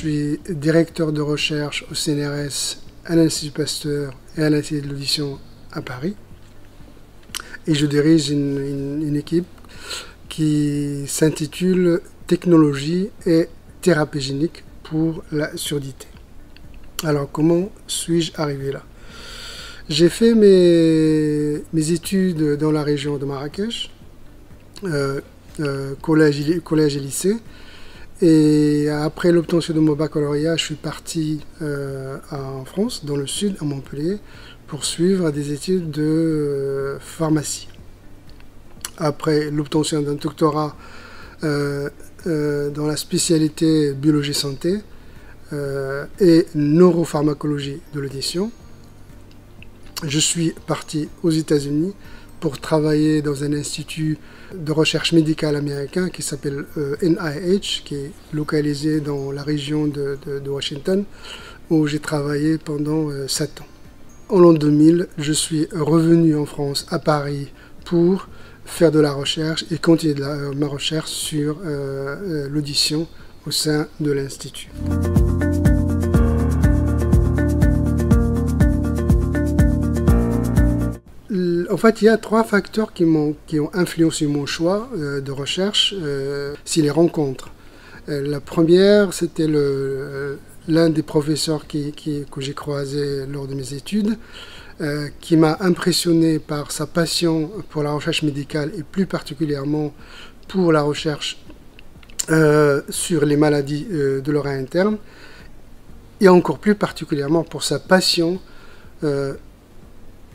suis directeur de recherche au CNRS, à l'Institut Pasteur et à l'Institut de l'audition à Paris. Et je dirige une équipe qui s'intitule Technologie et thérapie génique pour la surdité. Alors, comment suis-je arrivé là? J'ai fait mes études dans la région de Marrakech, collège et lycée. Et après l'obtention de mon baccalauréat, je suis parti en France, dans le sud, à Montpellier, pour suivre des études de pharmacie. Après l'obtention d'un doctorat dans la spécialité biologie santé et neuropharmacologie de l'audition, je suis parti aux États-Unis pour travailler dans un institut de recherche médicale américain qui s'appelle NIH, qui est localisé dans la région de Washington, où j'ai travaillé pendant 7 ans. En l'an 2000, je suis revenu en France, à Paris, pour faire de la recherche et continuer ma recherche sur l'audition au sein de l'Institut. En fait, il y a 3 facteurs qui ont influencé mon choix de recherche, c'est les rencontres. La première, c'était l'un des professeurs que j'ai croisé lors de mes études, qui m'a impressionné par sa passion pour la recherche médicale et plus particulièrement pour la recherche sur les maladies de l'oreille interne, et encore plus particulièrement pour sa passion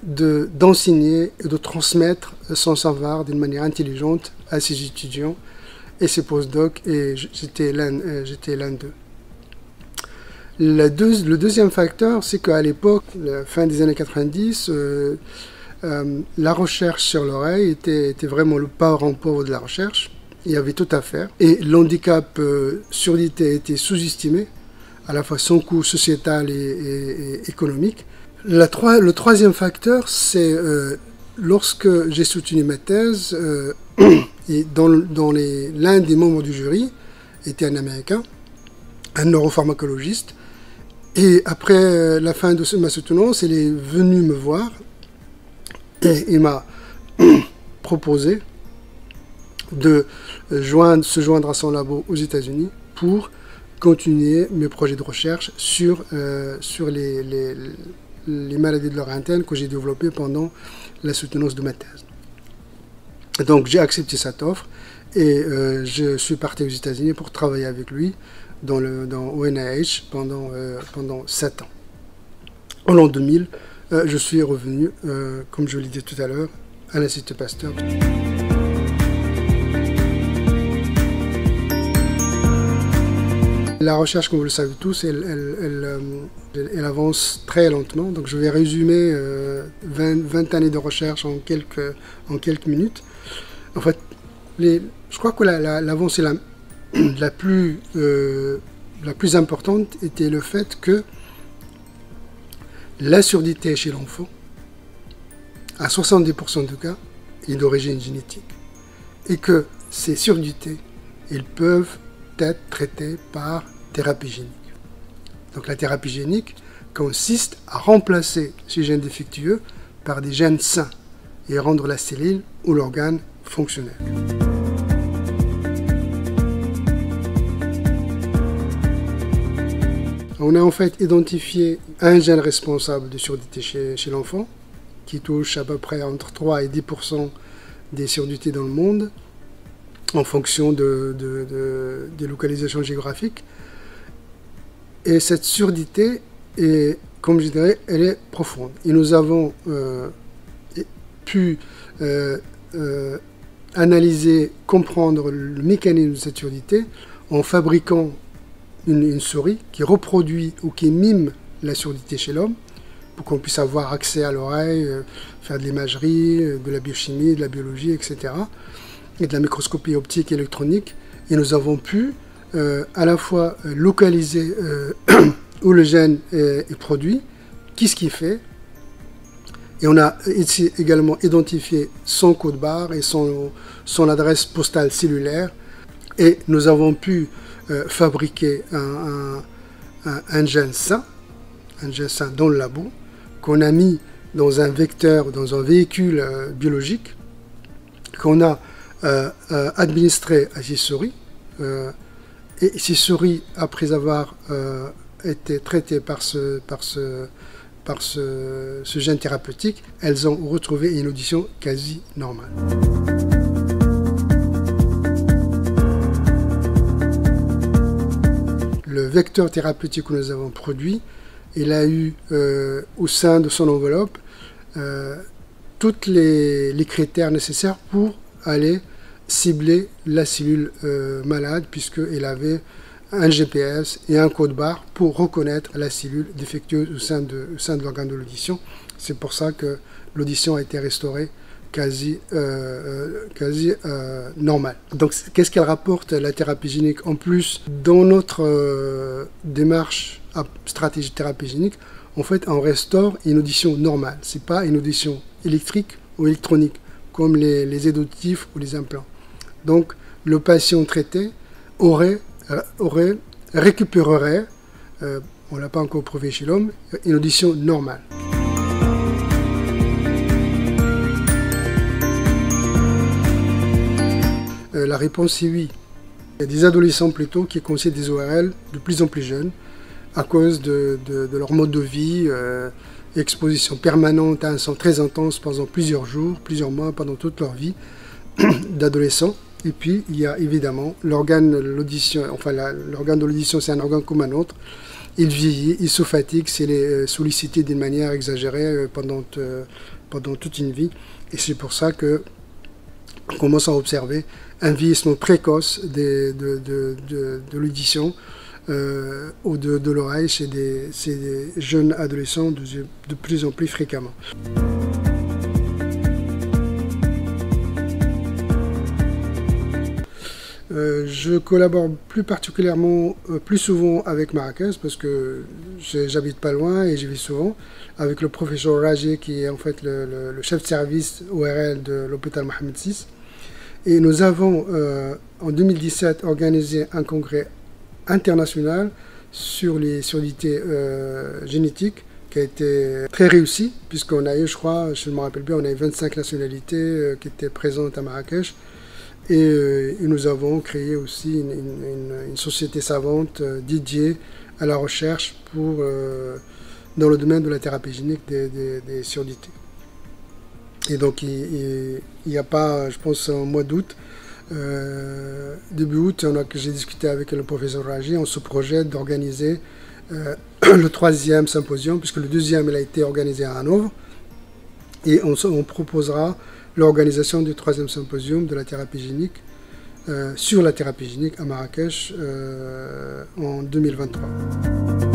d'enseigner et de transmettre son savoir d'une manière intelligente à ses étudiants et ses postdocs, et j'étais l'un d'eux. Le deuxième facteur, c'est qu'à l'époque, la fin des années 90, la recherche sur l'oreille était vraiment le parent pauvre de la recherche. Il y avait tout à faire. Et l'handicap surdité était sous-estimé, à la fois son coût sociétal et économique. Le troisième facteur, c'est lorsque j'ai soutenu ma thèse, et l'un des membres du jury était un Américain, un neuropharmacologiste, et après la fin de ma soutenance, il est venu me voir et il m'a proposé de se joindre à son labo aux États-Unis pour continuer mes projets de recherche sur les maladies de l'oreille interne que j'ai développées pendant la soutenance de ma thèse. Donc j'ai accepté cette offre et je suis parti aux États-Unis pour travailler avec lui dans NIH pendant 7 ans. En l'an 2000, je suis revenu, comme je l'ai dit tout à l'heure, à l'Institut Pasteur. La recherche, comme vous le savez tous, elle avance très lentement. Donc je vais résumer 20 années de recherche en quelques minutes. En fait, je crois que l'avancée la plus importante était le fait que la surdité chez l'enfant, à 70% de cas, est d'origine génétique. Et que ces surdités, elles peuvent être traitées par thérapie génique. Donc la thérapie génique consiste à remplacer ces gènes défectueux par des gènes sains et rendre la cellule ou l'organe fonctionnel. On a en fait identifié un gène responsable de surdité chez l'enfant, qui touche à peu près entre 3 et 10% des surdités dans le monde, en fonction des localisations géographiques. Et cette surdité, comme je dirais, elle est profonde. Et nous avons pu analyser, comprendre le mécanisme de cette surdité en fabriquant une souris qui reproduit ou qui mime la surdité chez l'homme, pour qu'on puisse avoir accès à l'oreille, faire de l'imagerie, de la biochimie, de la biologie, etc. et de la microscopie optique et électronique. Et nous avons pu à la fois localiser où le gène est produit, qu'est-ce qu'il fait, et on a ici également identifié son code barre et son adresse postale cellulaire, et nous avons pu fabriquer un gène sain dans le labo, qu'on a mis dans un vecteur, dans un véhicule biologique, qu'on a administré à 6 souris. Et ces souris, après avoir été traitées par ce gène thérapeutique, elles ont retrouvé une audition quasi normale. Le vecteur thérapeutique que nous avons produit, il a eu au sein de son enveloppe tous les critères nécessaires pour aller cibler la cellule malade, puisqu'il avait un GPS et un code barre pour reconnaître la cellule défectueuse au sein de l'organe de l'audition. C'est pour ça que l'audition a été restaurée quasi normale. Donc qu'est-ce qu'elle rapporte, la thérapie génique? En plus, dans notre démarche à stratégie de thérapie génique, en fait, on restaure une audition normale. Ce n'est pas une audition électrique ou électronique, comme les aides auditives ou les implants. Donc, le patient traité récupérerait, on ne l'a pas encore prouvé chez l'homme, une audition normale. La réponse est oui. Il y a des adolescents plutôt qui considèrent des ORL de plus en plus jeunes à cause de leur mode de vie, exposition permanente à un son très intense pendant plusieurs jours, plusieurs mois, pendant toute leur vie d'adolescents. Et puis, il y a évidemment l'organe de l'audition. Enfin, l'organe de l'audition, c'est un organe comme un autre. Il vieillit, il se fatigue, c'est sollicité d'une manière exagérée pendant toute une vie. Et c'est pour ça qu'on commence à observer un vieillissement précoce de l'audition ou de l'oreille chez des jeunes adolescents de plus en plus fréquemment. Je collabore plus particulièrement, plus souvent avec Marrakech parce que j'habite pas loin et j'y vais souvent, avec le professeur Raji qui est en fait le chef de service ORL de l'hôpital Mohamed VI. Et nous avons en 2017 organisé un congrès international sur les surdité génétiques qui a été très réussi puisqu'on a eu, je crois, je me rappelle bien, on a eu 25 nationalités qui étaient présentes à Marrakech. Et nous avons créé aussi une société savante dédiée à la recherche dans le domaine de la thérapie génique des surdités. Et donc il n'y a pas, je pense, au mois d'août, début août, j'ai discuté avec le professeur Raji, on se projette d'organiser le 3e symposium, puisque le 2e il a été organisé à Hanovre, et on proposera l'organisation du 3e symposium de la thérapie génique sur la thérapie génique à Marrakech en 2023.